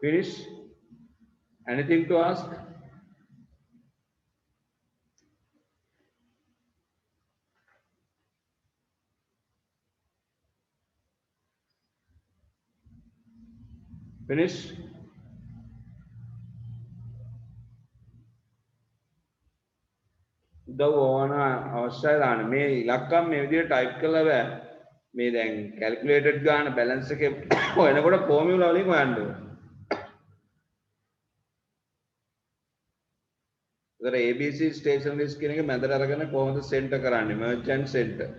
Finish? Anything to ask? Finish? උදව් ඕන අවශ්‍යතාවන මේ ඉලක්කම් මේ විදිහට ටයිප් කරලා බෑ මේ දැන් කැල්කියුලේටඩ් ගාන බැලන්ස් එකේ හොයනකොට ෆෝමියුලා වලින් හොයන්න ඕනේ. ඒතර ABC ස්ටේෂනරිස් කියන එක මැදට අරගෙන කොහොමද සෙන්ටර් කරන්නේ merchant centre.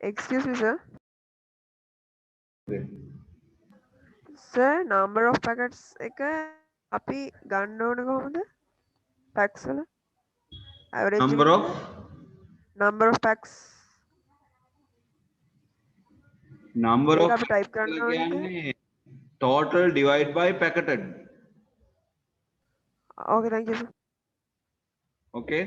Excuse me, sir. Sir, number of packets එක අපි ගන්න ඕන කොහොමද? Packs වල average Number එක of number of packs number ඒක of අපි type කරන්න ඕනේ. කියන්නේ total divide by packeted. Okay, thank you, sir. Okay.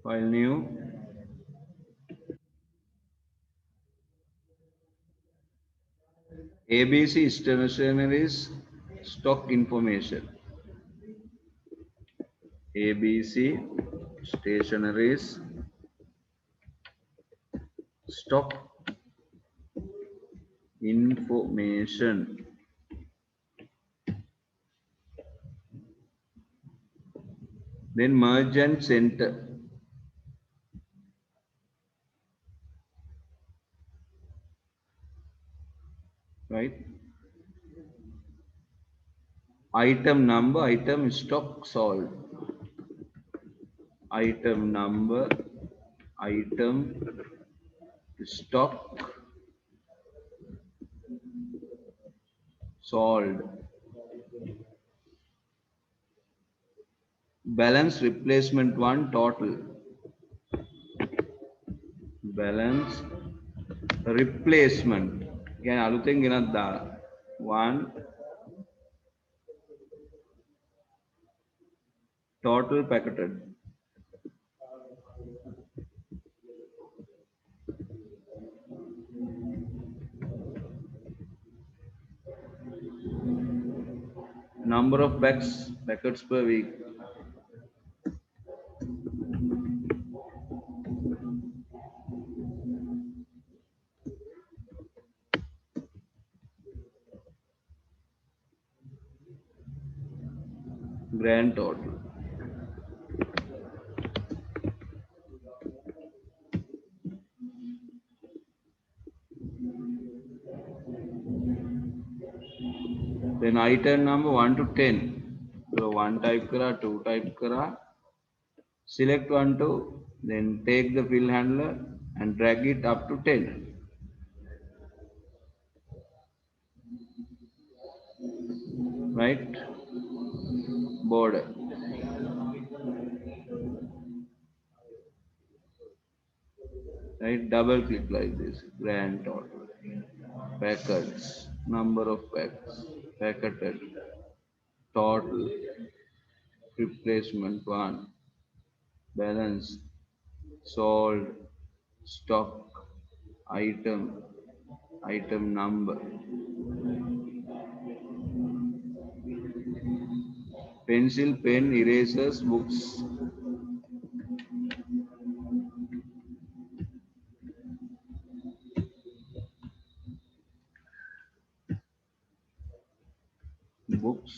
File new. ABC stationaries stock information. ABC stationaries stock information. Then merchant center. Right? Item number, item stock sold. Item number, item stock sold. Balance replacement 1 total. Balance replacement. Again, අලුතෙන් ගෙනත් දාලා 1 total packeted. Number of packets per week. Grand total. Then item number 1 to 10. So 1 type करा, 2 type करा. Select 1 to, then take the fill handler and drag it up to 10. Right? Border. Right? Double click like this. Grand total. Packets. Number of packs. Packeted. Total. Replacement 1. Balance. Sold. Stock. Item. Item number. Pencil, pen, erasers, books. Books.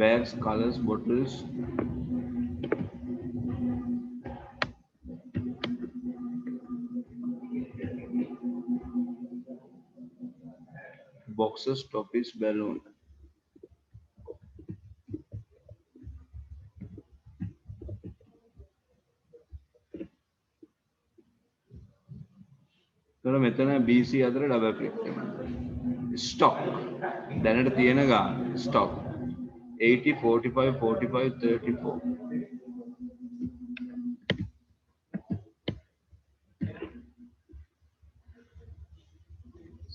Bags, colors, bottles. Boxes, toppers, balloon. So මෙතන BC අතර double click කරනවා. Stock. දැනට තියෙන ගාන stock 80 45 45 34.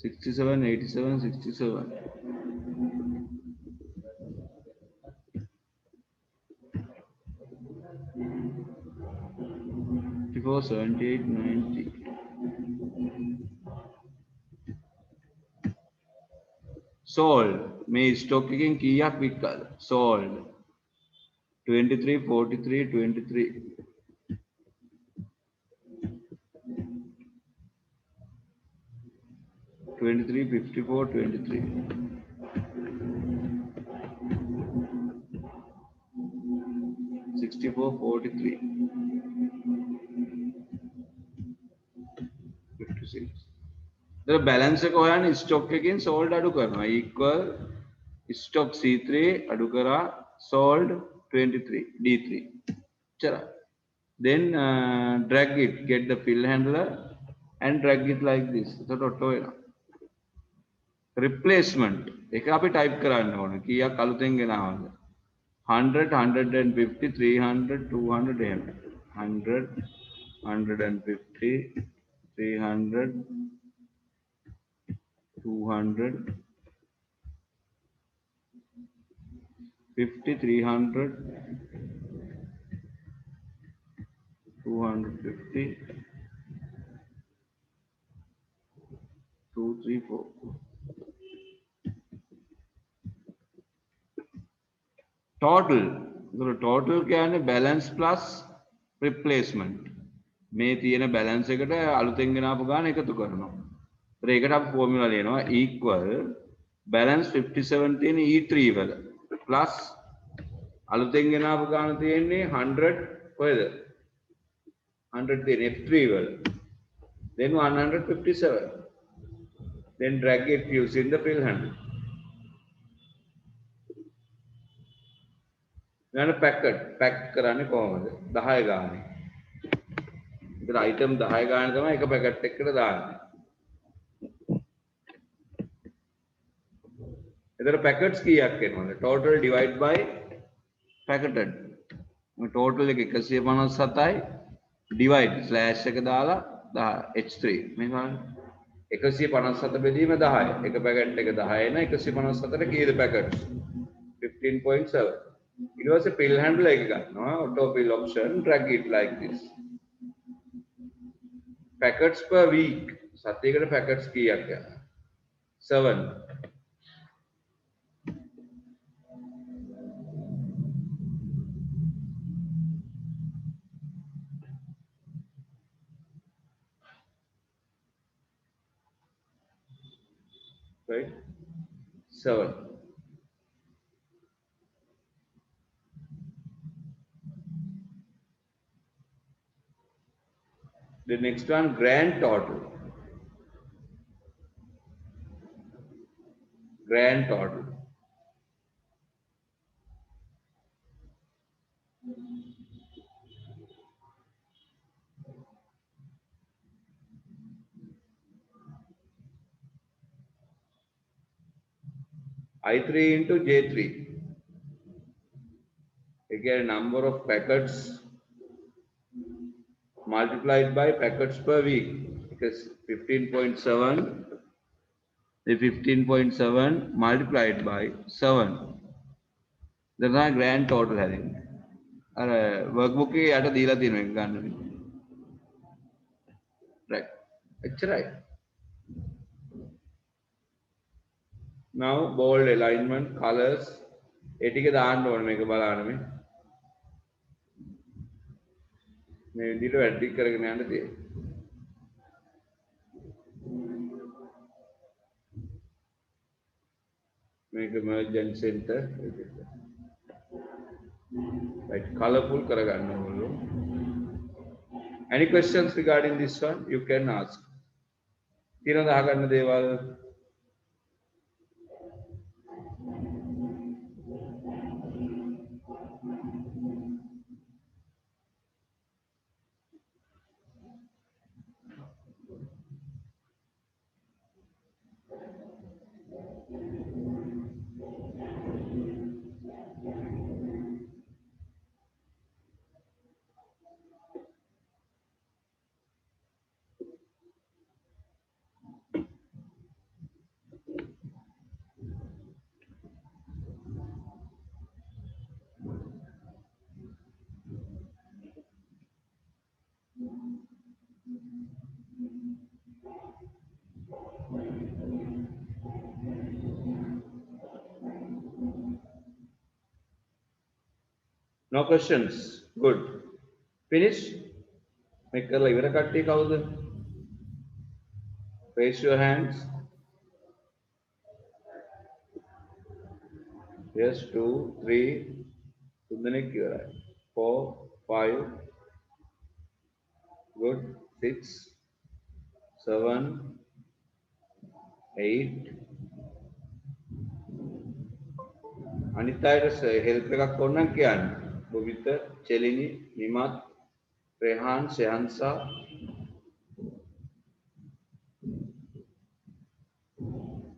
$67, $87, $67. $54, $78, $90. Sold. මේ stock එකෙන් කීයක් වික්කද? Sold. 23, 43, 23. 23, 54, 23. 64, 43. 56. The balance එක හොයන්නේ stock එකකින් sold අඩු කරනවා. Equal stock C3 අඩු කරා sold 23 D3. චරා. Then drag it, get the fill handler and drag it like this. එතකොට ඔට්ටෝ වෙනවා. Replacement එක අපි type කරන්න ඕනේ. කීයක් අලුතෙන් ගෙනාවද? 100, 150, 300, 200 එහෙම. 100, 150, 300, 200, 50, 300, 250, 2, 3, 4. total total කියන්නේ balance plus replacement මේ තියෙන balance එකට අලුතෙන් ගෙන ආපු ගාන එකතු කරනවා. ඒතර ඒකට අපි ෆෝමියුලා ලියනවා equal balance 57 තියෙන E3 වල plus අලුතෙන් ගෙන ආපු ගාන තියෙන්නේ 100 කොහෙද 100 තියෙන F3 වල then 157 then drag it using the fill handle. ගන්න පැක් කරන්නේ කොහොමද 10 ගානේ. ඉතින් item 10 ගානේ තමයි එක පැකට් එකකට දාන්නේ. එතන පැකට්ස් කීයක් එනවද total divide by packeted. total එක 157යි divide slash එක දාලා h3 මේ ගන්න 157 බෙදීම 10 එක පැකට් එක 10 එන 157ට කීයද පැකට්ස් 15.7. ඊට පස්සේ fill handle එක ගන්නවා auto fill option drag it like this. packets per week සතියකට packets කීයක් යනවා 7. right 7. The next one grand total. Grand total. I3 into J3. Again, number of packets multiplied by packets per week because 15.7 the 15.7 multiplied by 7 that's our grand total having අර workbook එකේ යට දීලා තියෙනවා එක ගන්න right එච්චරයි. now bold alignment colors ඒ ටික දාන්න ඕනේ මේක බලන්න මේ විදිහට වැඩි කරගෙන යන්න තියෙනවා. make a merge and center right colorful කරගන්න ඕනේ. any questions regarding this one you can ask. තියෙනවද අහගන්න දේවල්? No questions. Good. Finish. Make කරලා ඉවර කට්ටිය කවුද? Raise your hands. Yes, 2, 3. තුන්දෙනෙක් ඉවරයි. 4, 5. Good. 6, 7, 8. අනිත් අයට හෙල්ප් එකක් ඕන නම් කියන්න. බොවිත, චෙලිනි, නිමත්, Rehan, සෙහන්සා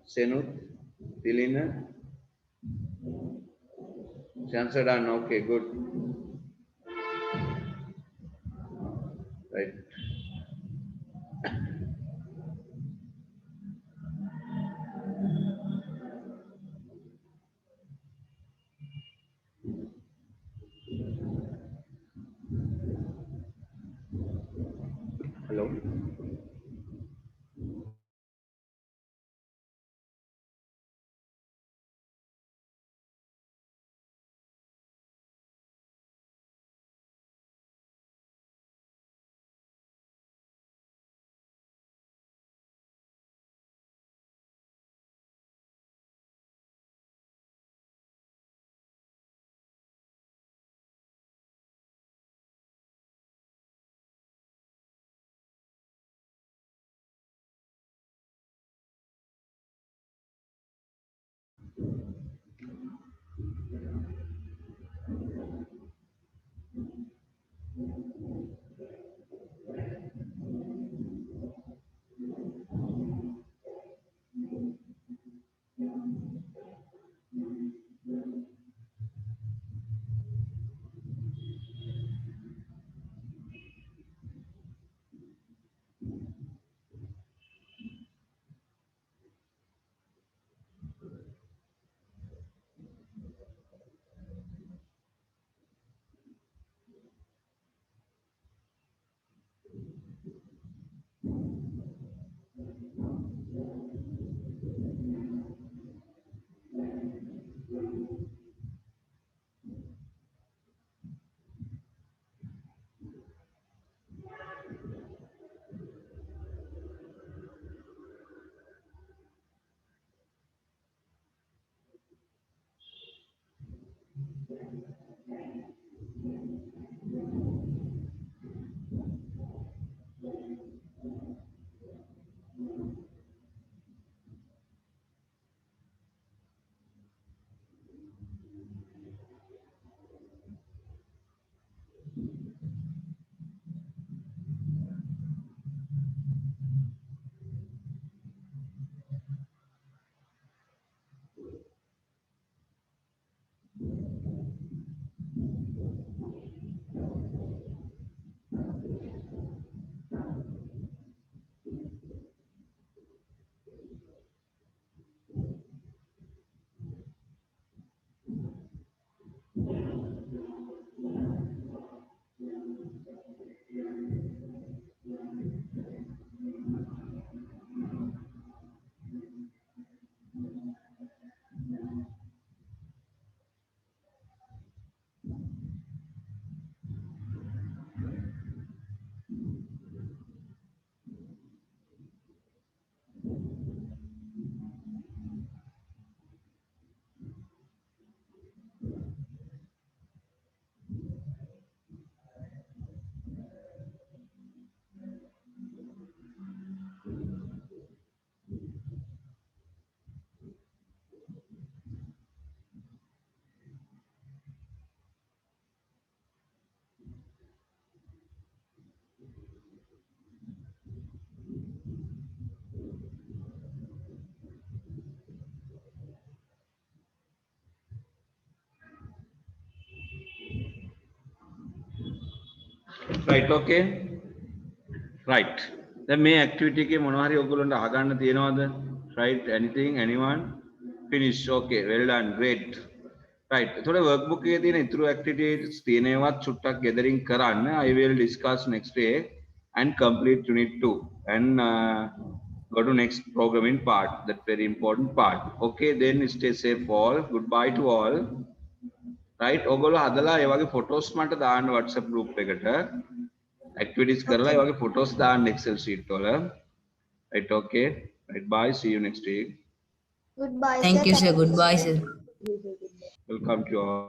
Senut, Tilina, Chansadan, okay, good. Right. Hello. Right, okay. Right. දැන් මේ activity එකේ මොනවා හරි ඔයගොල්ලන්ට අහගන්න තියෙනවද? Right, anything, anyone? Finish. Okay, well done, great. Right. එතකොට workbook එකේ තියෙන ඉතුරු activities තියෙනවත් චුට්ටක් gathering කරන්න. I will discuss next day and complete unit 2 and go to next programming part. That very important part. Okay, then stay safe all. Goodbye to all. Right. ඔයගොල්ලෝ හදලා ඒ වගේ photos මට දාන්න WhatsApp group එකට. Activities කරලා ඒ වගේ photos දාන්න Excel sheet වල. Right, okay. Right, bye. See you next week. Goodbye. Thank you, sir. Goodbye, sir. Welcome to all.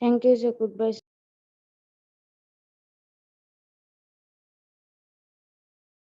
Thank you, sir. Goodbye.